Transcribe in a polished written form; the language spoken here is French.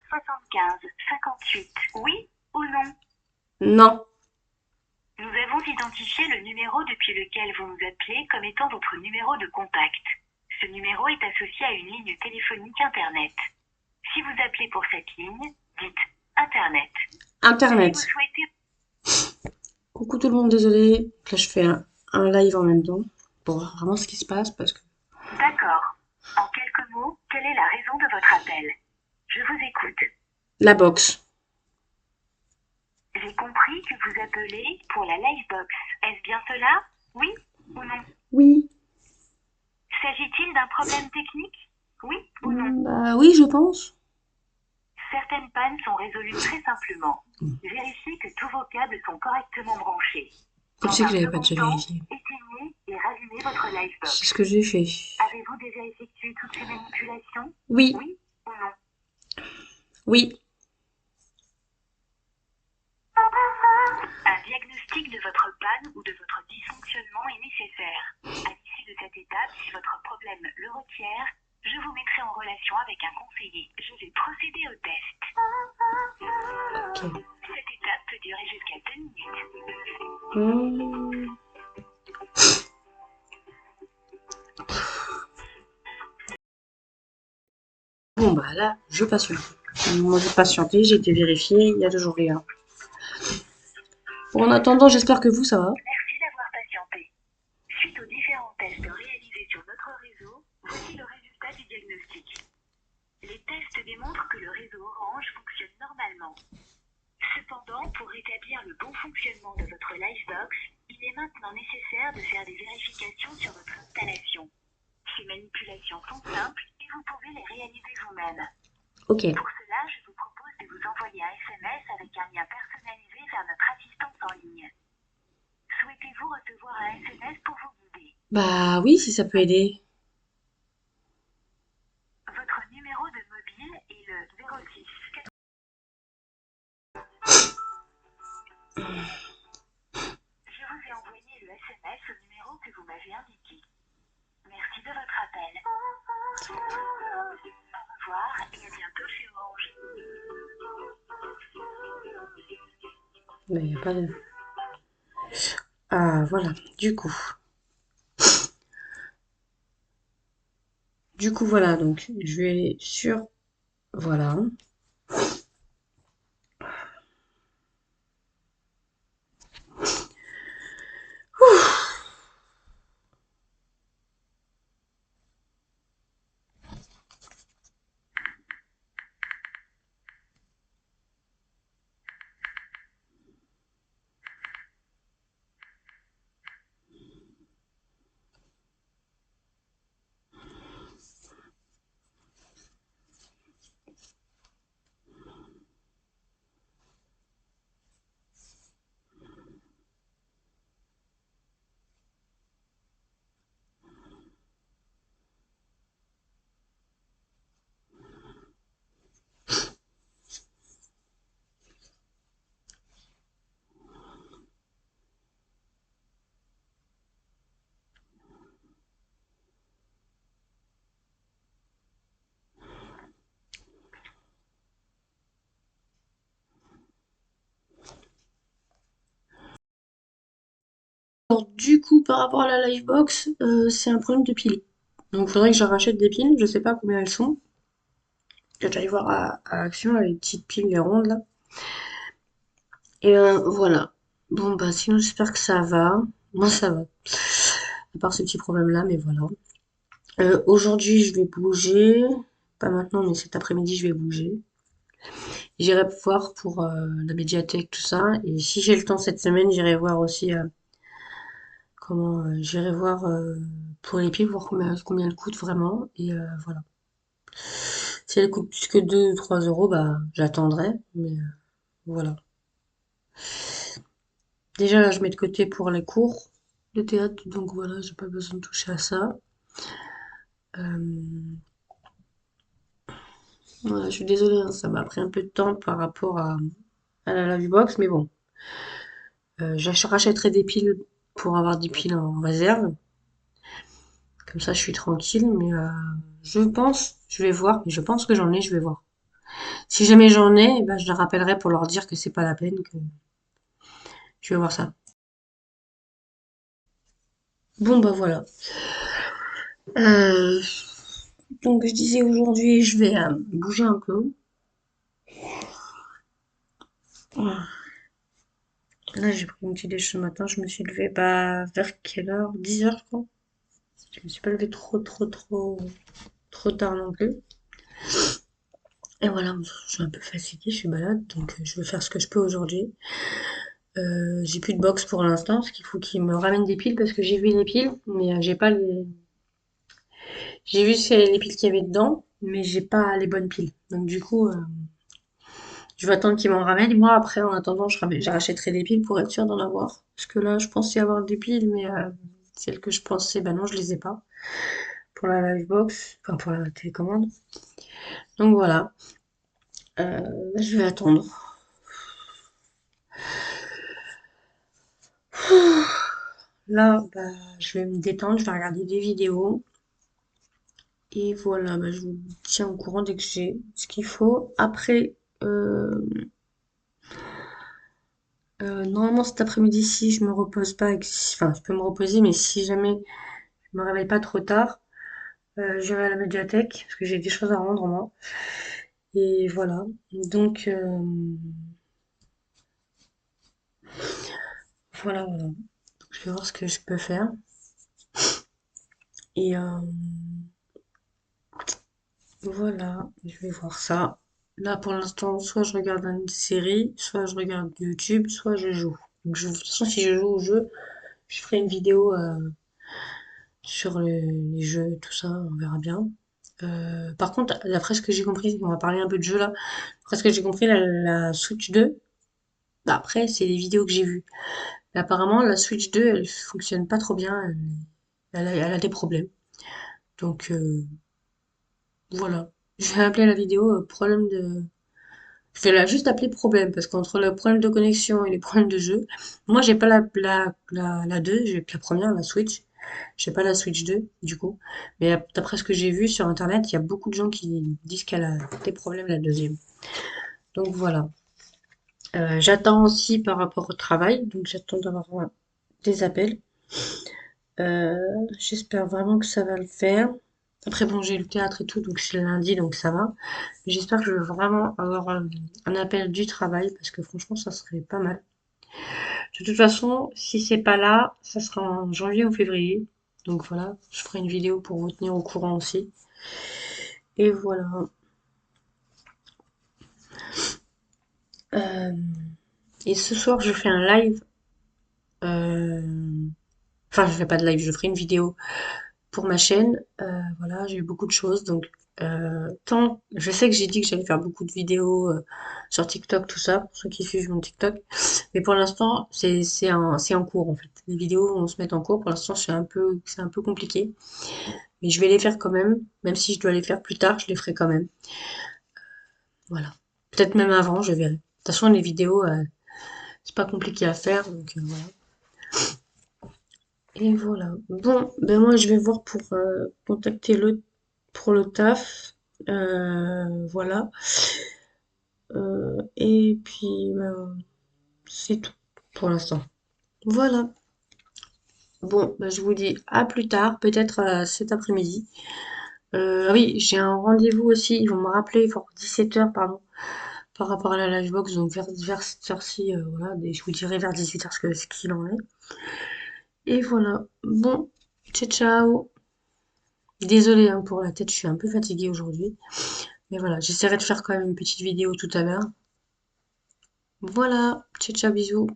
75 58. Oui ou non? Non. Nous avons identifié le numéro depuis lequel vous nous appelez comme étant votre numéro de contact. Ce numéro est associé à une ligne téléphonique Internet. Si vous appelez pour cette ligne, dites Internet. Si vous Internet. souhaitez... Coucou tout le monde, désolé. Là, je fais un live en même temps pour voir vraiment ce qui se passe parce que D'accord. En quelques mots, quelle est la raison de votre appel? Je vous écoute. la box. J'ai compris que vous appelez pour la Livebox. Est-ce bien cela? Oui ou non? Oui. S'agit-il d'un problème technique? Oui ou non? Bah oui, je pense. Certaines pannes sont résolues très simplement. Vérifiez que tous vos câbles sont correctement branchés. Comme Dans c'est que un j'avais pas second déjà temps, vérifié. éteignez et rallumez votre C'est Livebox. ce que j'ai fait. Avez-vous déjà effectué toutes ces manipulations? Oui. Oui ou non? Oui. Un diagnostic de votre panne ou de votre dysfonctionnement est nécessaire. À l'issue de cette étape, si votre problème le requiert, je vous mettrai en relation avec un conseiller. Je vais procéder au test. Ok. Cette étape peut durer jusqu'à 2 minutes. Hmm. Bon bah là, je patiente. Moi j'ai patienté, j'ai été vérifiée, il y a toujours rien. Bon, en attendant, j'espère que vous, ça va. Merci d'avoir patienté. Suite aux différents tests réalisés sur notre réseau, voici le résultat du diagnostic. Les tests démontrent que le réseau Orange fonctionne normalement. Cependant, pour rétablir le bon fonctionnement de votre Livebox, il est maintenant nécessaire de faire des vérifications sur votre installation. Ces manipulations sont simples et vous pouvez les réaliser vous-même. Ok. Pour cela, je vous propose de vous envoyer un SMS avec un lien personnalisé vers notre assistance en ligne. Souhaitez-vous recevoir un SMS pour vous guider? Bah oui, si ça peut aider. Votre numéro de mobile est le 06. Je vous ai envoyé le SMS au numéro que vous m'avez indiqué. Merci de votre appel. Au revoir et à bientôt chez Orange. Mais y a pas de... Ah, voilà. Voilà. Donc, je vais aller sur... Voilà. Alors, par rapport à la Livebox, c'est un problème de pile. Donc, il faudrait que je rachète des piles. Je sais pas combien elles sont. J'allais voir à Action, là, les petites piles, les rondes, là. Et voilà. Bon, bah, sinon, j'espère que ça va. Moi, ça va. À part ce petit problème-là, mais voilà. Aujourd'hui, je vais bouger. Pas maintenant, mais cet après-midi, je vais bouger. J'irai voir pour la médiathèque, tout ça. Et si j'ai le temps cette semaine, j'irai voir aussi j'irai voir pour les pieds, voir combien elles coûtent vraiment. Et voilà. Si elles coûtent plus que 2 ou 3 euros, bah j'attendrai. Mais voilà. Déjà là, je mets de côté pour les cours de théâtre, donc voilà, j'ai pas besoin de toucher à ça. Euh, voilà, je suis désolée, hein, ça m'a pris un peu de temps par rapport à la Lavebox, mais bon. Rachèterai des piles pour avoir des piles en réserve. Comme ça, je suis tranquille, mais je vais voir, mais je pense que j'en ai, je vais voir. Si jamais j'en ai, eh ben, je les rappellerai pour leur dire que c'est pas la peine, que je vais voir ça. Bon, bah voilà. Euh, donc je disais aujourd'hui, je vais bouger un peu. Là, j'ai pris mon petit déj ce matin, je me suis levée bah, vers quelle heure? 10 heures, je crois. Je me suis pas levée trop tard non plus. Et voilà, je suis un peu fatiguée, je suis malade, donc je vais faire ce que je peux aujourd'hui. J'ai plus de box pour l'instant, parce qu'il faut qu'il me ramène des piles, parce que j'ai vu les piles, mais j'ai pas les... J'ai vu les piles qu'il y avait dedans, mais j'ai pas les bonnes piles. Donc du coup, je vais attendre qu'il m'en ramène. Moi, après, en attendant, je rachèterai des piles pour être sûre d'en avoir. Parce que là, je pensais avoir des piles, mais celles que je pensais, bah non, je les ai pas. Pour la Livebox, enfin pour la télécommande. Donc voilà, je vais attendre. Là, bah, je vais me détendre, je vais regarder des vidéos. Et voilà, bah, je vous tiens au courant dès que j'ai ce qu'il faut. Après, euh, normalement cet après-midi, si je me repose pas, enfin, je peux me reposer, mais si jamais je me réveille pas trop tard, j'irai à la médiathèque, parce que j'ai des choses à rendre, moi. Et voilà. Donc, voilà. Donc, je vais voir ce que je peux faire. Et voilà, je vais voir ça. Là, pour l'instant, soit je regarde une série, soit je regarde YouTube, soit je joue. Donc, de toute façon, si je joue au jeu, je ferai une vidéo sur les jeux, tout ça, on verra bien. Par contre, d'après ce que j'ai compris, on va parler un peu de jeu là. D'après ce que j'ai compris, la Switch 2, bah après, c'est les vidéos que j'ai vues. Mais apparemment, la Switch 2, elle fonctionne pas trop bien. Elle a des problèmes. Donc, voilà. Je vais appeler la vidéo problème de... Je vais la juste appeler problème, parce qu'entre le problème de connexion et les problèmes de jeu, moi j'ai pas la 2, j'ai que la première, la Switch. J'ai pas la Switch 2, du coup. Mais d'après ce que j'ai vu sur Internet, il y a beaucoup de gens qui disent qu'elle a des problèmes la deuxième. Donc voilà. J'attends aussi par rapport au travail, donc j'attends d'avoir des appels. J'espère vraiment que ça va le faire. Après bon, j'ai le théâtre et tout, donc c'est le lundi, donc ça va. Mais j'espère que je vais vraiment avoir un appel du travail, parce que franchement, ça serait pas mal. De toute façon, si c'est pas là, ça sera en janvier ou février. Donc voilà, je ferai une vidéo pour vous tenir au courant aussi. Et voilà. Euh, et ce soir, je fais un live. euh, Enfin, je fais pas de live, je ferai une vidéo pour ma chaîne. Voilà, j'ai eu beaucoup de choses. Donc, je sais que j'ai dit que j'allais faire beaucoup de vidéos sur TikTok, tout ça, pour ceux qui suivent mon TikTok. Mais pour l'instant, c'est en cours en fait. Les vidéos vont se mettre en cours. Pour l'instant, c'est un peu compliqué. Mais je vais les faire quand même si je dois les faire plus tard, je les ferai quand même. Voilà. Peut-être même avant, je verrai. De toute façon, les vidéos, c'est pas compliqué à faire, donc voilà. Et voilà. Bon, ben moi je vais voir pour contacter le pour le taf. Voilà. Et puis ben, c'est tout pour l'instant. Voilà. Bon, ben, je vous dis à plus tard, peut-être cet après-midi. Ah oui, j'ai un rendez-vous aussi. Ils vont me rappeler vers 17 heures, pardon, par rapport à la Livebox. Donc vers cette heure-ci, voilà, je vous dirai vers 18 heures ce qu'il en est. Et voilà. Bon, ciao ciao. Désolée hein, pour la tête, je suis un peu fatiguée aujourd'hui. Mais voilà, j'essaierai de faire quand même une petite vidéo tout à l'heure. Voilà, ciao ciao, bisous.